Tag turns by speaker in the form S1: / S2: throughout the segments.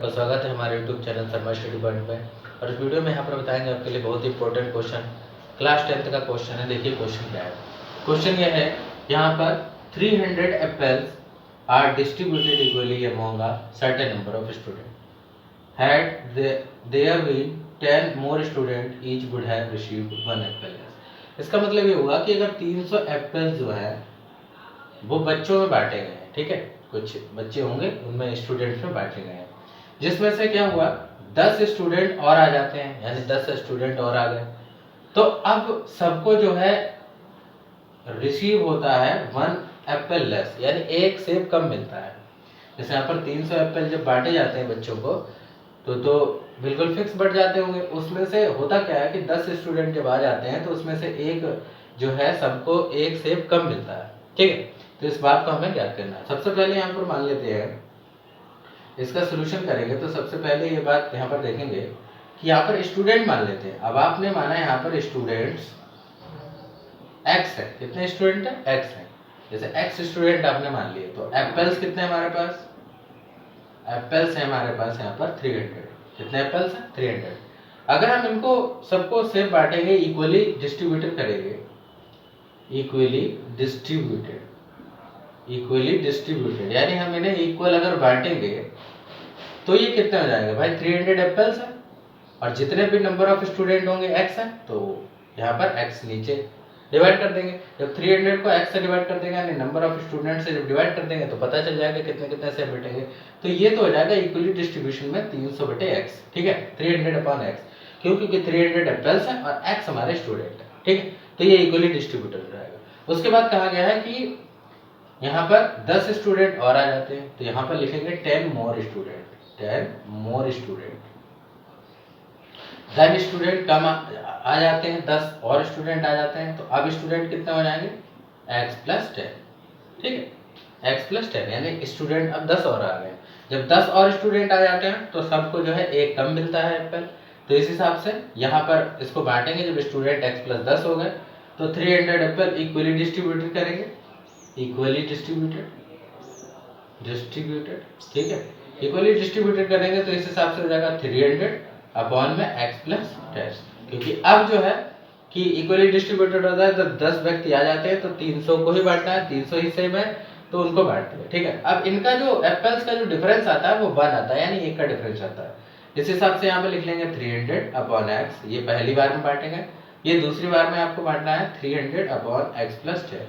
S1: तो स्वागत है हमारे YouTube channel Sharma study point पे। और इस वीडियो में यहाँ पर बताएंगे आपके लिए बहुत ही इंपॉर्टेंट क्वेश्चन, क्लास 10th का क्वेश्चन है। देखिए क्वेश्चन क्या है। क्वेश्चन ये है, यहाँ पर 300 apples are distributed equally among a certain number of student had there been 10 more student each would have received 1 apple. इसका मतलब ये हुआ कि अगर 300 एप्पल्स जो है वो बच्चों में बांटे गए हैं, ठीक है, कुछ बच्चे होंगे उनमें स्टूडेंट्स में बांटे गए हैं, जिसमें से क्या हुआ 10 स्टूडेंट और आ जाते हैं, यानी 10 स्टूडेंट और आ गए, तो अब सबको जो है रिसीव होता है 1 एप्पल लेस, यानी एक सेब कम मिलता है। जैसे यहाँ पर 300 एप्पल जब बांटे जाते हैं बच्चों को तो बिल्कुल फिक्स बढ़ जाते होंगे। उसमें से होता क्या है कि 10 स्टूडेंट जब आ जाते हैं तो उसमें से एक जो है सबको एक सेब कम मिलता है, ठीक है। तो इस बात को हमें ज्ञात करना है। सबसे पहले यहाँ पर मान लेते हैं, इसका सोल्यूशन करेंगे तो सबसे पहले ये बात यहाँ पर देखेंगे कि यहाँ पर स्टूडेंट मान लेते हैं। अब आपने माना यहाँ पर स्टूडेंट्स एक्स है, कितने स्टूडेंट है एक्स है, जैसे एक्स स्टूडेंट आपने मान लिए, तो एप्पल्स कितने हमारे पास, एप्पल्स है हमारे पास यहाँ पर 300। कितने एप्पल्स हैं 300। अगर हम इनको सबको सेम बांटेंगे, इक्वली डिस्ट्रीब्यूटेड करेंगे, इक्वली डिस्ट्रीब्यूटेड यानी हम इन्हें इक्वल अगर बांटेंगे तो ये कितने हो जाएंगे भाई, 300 एप्पल्स है और जितने भी नंबर ऑफ स्टूडेंट होंगे x है, तो यहाँ पर x नीचे डिवाइड कर देंगे। जब 300 को x से डिवाइड कर देंगे यानी नंबर ऑफ स्टूडेंट से जब डिवाइड कर देंगे तो पता चल जाएगा कितने कितने से बैठेंगे। तो ये तो हो जाएगा इक्वली डिस्ट्रीब्यूशन में 300 बटे x, ठीक है, 300 अपॉन x, क्योंकि 300 एप्पल्स है और x हमारे स्टूडेंट है, ठीक है। तो ये इक्वली डिस्ट्रीब्यूटेड हो जाएगा। उसके बाद कहा गया है कि यहाँ पर 10 स्टूडेंट और आ जाते हैं, तो यहाँ पर लिखेंगे 10 more student, 10 more student. 10 student कम आ जाते हैं, 10 और स्टूडेंट आ जाते हैं, तो अब स्टूडेंट कितने हो जाएंगे x प्लस 10, ठीक है, x प्लस 10 यानी स्टूडेंट अब 10 और आ गए। जब 10 और स्टूडेंट आ जाते हैं तो सबको जो है एक कम मिलता है एप्पल। तो इस हिसाब से यहाँ पर इसको बांटेंगे, जब स्टूडेंट x प्लस 10 हो गए तो 300 एप्पल इक्वली डिस्ट्रीब्यूटेड करेंगे, इक्वली डिस्ट्रीब्यूटेड, ठीक है, इक्वली डिस्ट्रीब्यूटेड करेंगे तो इस हिसाब से हो जाएगा 300 अपॉन में x प्लस 10, क्योंकि अब जो है कि इक्वली डिस्ट्रीब्यूटेड होता है तो 10 व्यक्ति आ जाते हैं तो 300 को ही बांटना है, 300 हिस्से में तो उनको बांटते हैं, ठीक है। अब इनका जो एप्पल्स का जो डिफरेंस आता है वो 1 आता है, यानी एक का डिफरेंस आता है। इस हिसाब से यहाँ पे लिख लेंगे 300 अपॉन x, ये पहली बार में बांटेंगे, ये दूसरी बार में आपको बांटना है 300 अपॉन x प्लस 10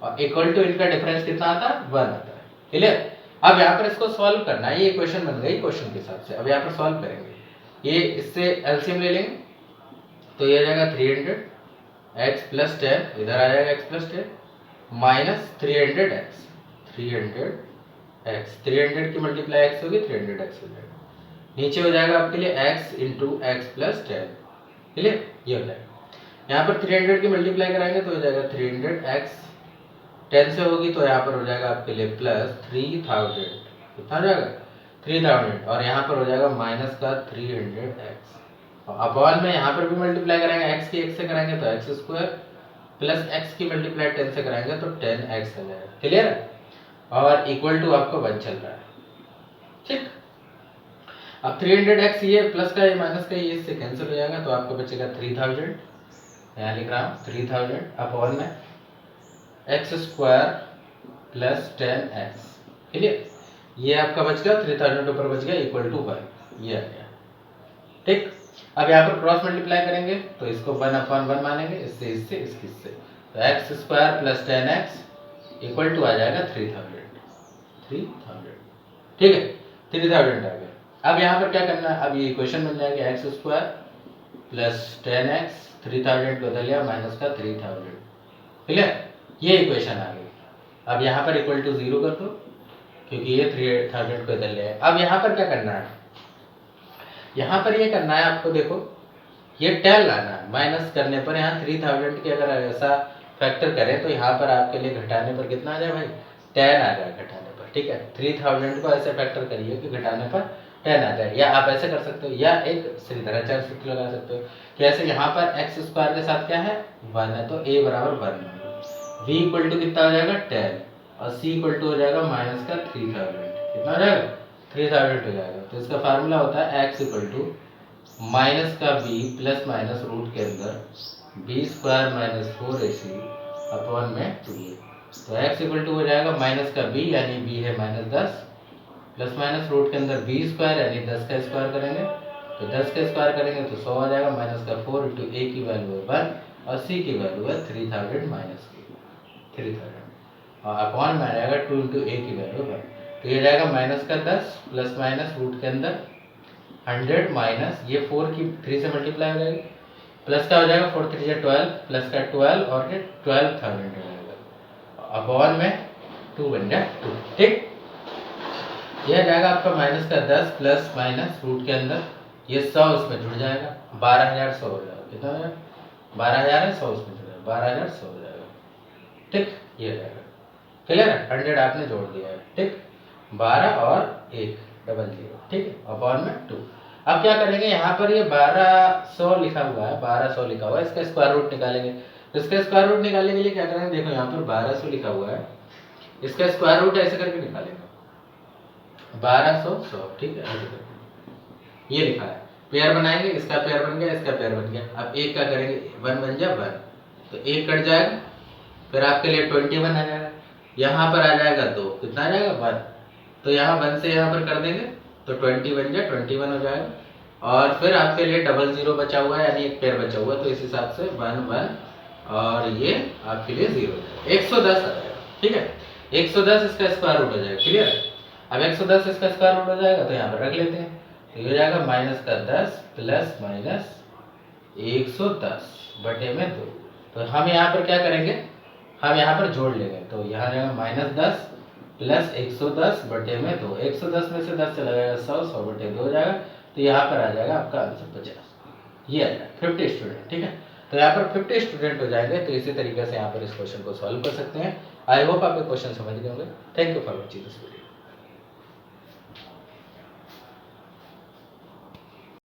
S1: और इक्वल टू इनका डिफरेंस कितना आता है 1 आता है, क्लियर। अब यहाँ पर इसको सॉल्व करना है, ये इक्वेशन बन गई क्वेश्चन के हिसाब से। अब यहाँ पर सॉल्व करेंगे, ये इससे एलसीएम ले लेंगे तो ये आ जाएगा 300 x प्लस 10, इधर आ जाएगा x प्लस 10 माइनस 300 की मल्टीप्लाई x होगी 300 हो जाएगा, नीचे हो जाएगा आपके लिए x into x plus 10, clear, ये हो जाएगा। यहाँ पर 300 की मल्टीप्लाई कराएंगे तो हो जाएगा 300x 10 से होगी तो यहाँ पर हो जाएगा आपके लिए प्लस 3000, कितना हो जाएगा 3000, और यहाँ पर हो जाएगा माइनस का 300x, और अपॉन में यहाँ पर भी मल्टीप्लाई कराएंगे, x की x से कराएंगे तो x स्क्वायर प्लस x की मल्टीप्लाई 10 से कराएंगे तो 10x हो जाएगा, क्लियर है। और इक्वल टू आपको 1 चल रहा है, ठीक। अब 300x ये प्लस का ये माइनस का ये इससे कैंसिल हो जाएगा तो आपको बचेगा 3000, यहाँ लिख रहा हूँ 3000 अपॉन में x square plus 10x, clear, ये आपका बच गया 3000 ऊपर बच गया इक्वल टू 1, ये आ गया, ठीक। अब यहाँ पर क्रॉस मल्टीप्लाई करेंगे तो इसको 1 अपॉन 1 मानेंगे, इससे इससे इसके इससे, तो x square plus 10x equal to आ जाएगा 3000, ठीक है, 3000 आ गया। अब यहाँ पर क्या करना है, अब ये इक्वेशन बन जाएगी एक्स स्क्वायर प्लस 10x, 3000 को बदल लिया माइनस का 3000, क्लियर, ये इक्वेशन आ गई। अब यहाँ पर इक्वल टू 0 कर दो क्योंकि ये 3000 को इधर ले आए। अब यहाँ पर क्या करना है, यहाँ पर ये करना है आपको, देखो ये 10 लाना है, माइनस करने पर यहाँ 3000 के अगर ऐसा फैक्टर करें तो यहाँ पर आपके लिए घटाने पर कितना आ जाए भाई 10 आ जाए घटाने पर, ठीक है। 3000 को ऐसे फैक्टर करिए कि घटाने पर 10 आ जाए, या आप ऐसे कर सकते हो या एक सीधाचार सूत्र लगा सकते हो कि ऐसे यहाँ पर एक्स स्क्वायर के साथ क्या है 1 है तो a बराबर 1, v इक्वल टू कितना हो जाएगा 10 और c इक्वल टू हो जाएगा माइनस का 3000, कितना हो जाएगा 3000 हो जाएगा। तो इसका फार्मूला होता है x इक्वल टू माइनस का b प्लस माइनस रूट के अंदर B square minus 4ac upon में 2a। तो x इक्वल टू हो जाएगा माइनस का b यानी b है -10 प्लस माइनस रूट के अंदर बी स्क्वायर यानी 10 का स्क्वायर करेंगे तो 10 का स्क्वायर करेंगे तो 100 आ जाएगा। माइनस का 4 इंटू a की वैल्यू है 1 और c की वैल्यू है 3000 माइनस की 3000 और अपॉन में आ जाएगा 2 इंटू a की वैल्यू 1। तो ये जाएगा माइनस का 10 प्लस माइनस रूट के अंदर 100 माइनस ये 4 की 3 से मल्टीप्लाई हो जाएगी प्लस का हो जाएगा 4 3 या 12 प्लस का 12 और ये 12,000 हो जाएगा अपॉन में 2 बन जाए 2। ठीक, यह जाएगा आपका माइनस का 10 प्लस माइनस रूट के अंदर ये 100 उसमें जुड़ जाएगा 12100 हो जाएगा। कितना हो जाएगा 12000 है 100 उसमें जुड़ जाएगा 12100 हो जाएगा। ठीक, ये जाएगा क्लियर है। 100 आपने जोड़ दिया है। ठीक, 12 और 1 डबल 0। ठीक है, अपॉन में 2। अब क्या करेंगे यहाँ पर ये 1200 लिखा हुआ है 1200 लिखा हुआ है इसका स्क्वायर रूट निकालेंगे। तो इसका स्क्वायर रूट निकालने के लिए क्या करेंगे देखो यहाँ पर 1200 लिखा हुआ है इसका स्क्वायर रूट ऐसे करके निकालेंगे 1200 100। ठीक है, ऐसे करके ये लिखा है पेयर बनाएंगे इसका पेयर बन गया इसका पेयर बन गया। अब एक का करेंगे 1 बन जाए 1 तो एक कट जाएगा फिर आपके लिए 21 आ जाएगा यहाँ पर आ जाएगा 2 कितना आ जाएगा 1 तो यहाँ 1 से यहाँ पर कर देंगे तो 20 बन जाए 21 हो जाएगा और फिर आपके लिए 00 बचा हुआ है यानी एक पेयर बचा हुआ है तो इस हिसाब से 1 1 और ये आपके लिए 0 110 आ जाएगा। ठीक है, 110 इसका स्क्वायर रूट हो जाएगा। क्लियर है, अब 110 इसका स्क्वायर रूट हो जाएगा तो यहाँ पर रख लेते हैं तो ये हो जाएगा माइनस का 10 प्लस माइनस 110 बटे में 2। तो हम यहाँ पर क्या करेंगे हम यहाँ पर जोड़ लेंगे तो यहाँ जाएगा -10 प्लस 110 बटे में 2। 110 में से 10 चला जाएगा 100 100 बटे 2 हो जाएगा तो यहाँ पर आ जाएगा आपका आंसर 50। ये आ जाएगा 50 स्टूडेंट। ठीक है, तो यहाँ पर 50 स्टूडेंट हो जाएंगे। तो इसी तरीके से यहाँ पर इस क्वेश्चन को सॉल्व कर सकते हैं। आई होप आपके क्वेश्चन समझ गए होंगे। Thank you for watching this video.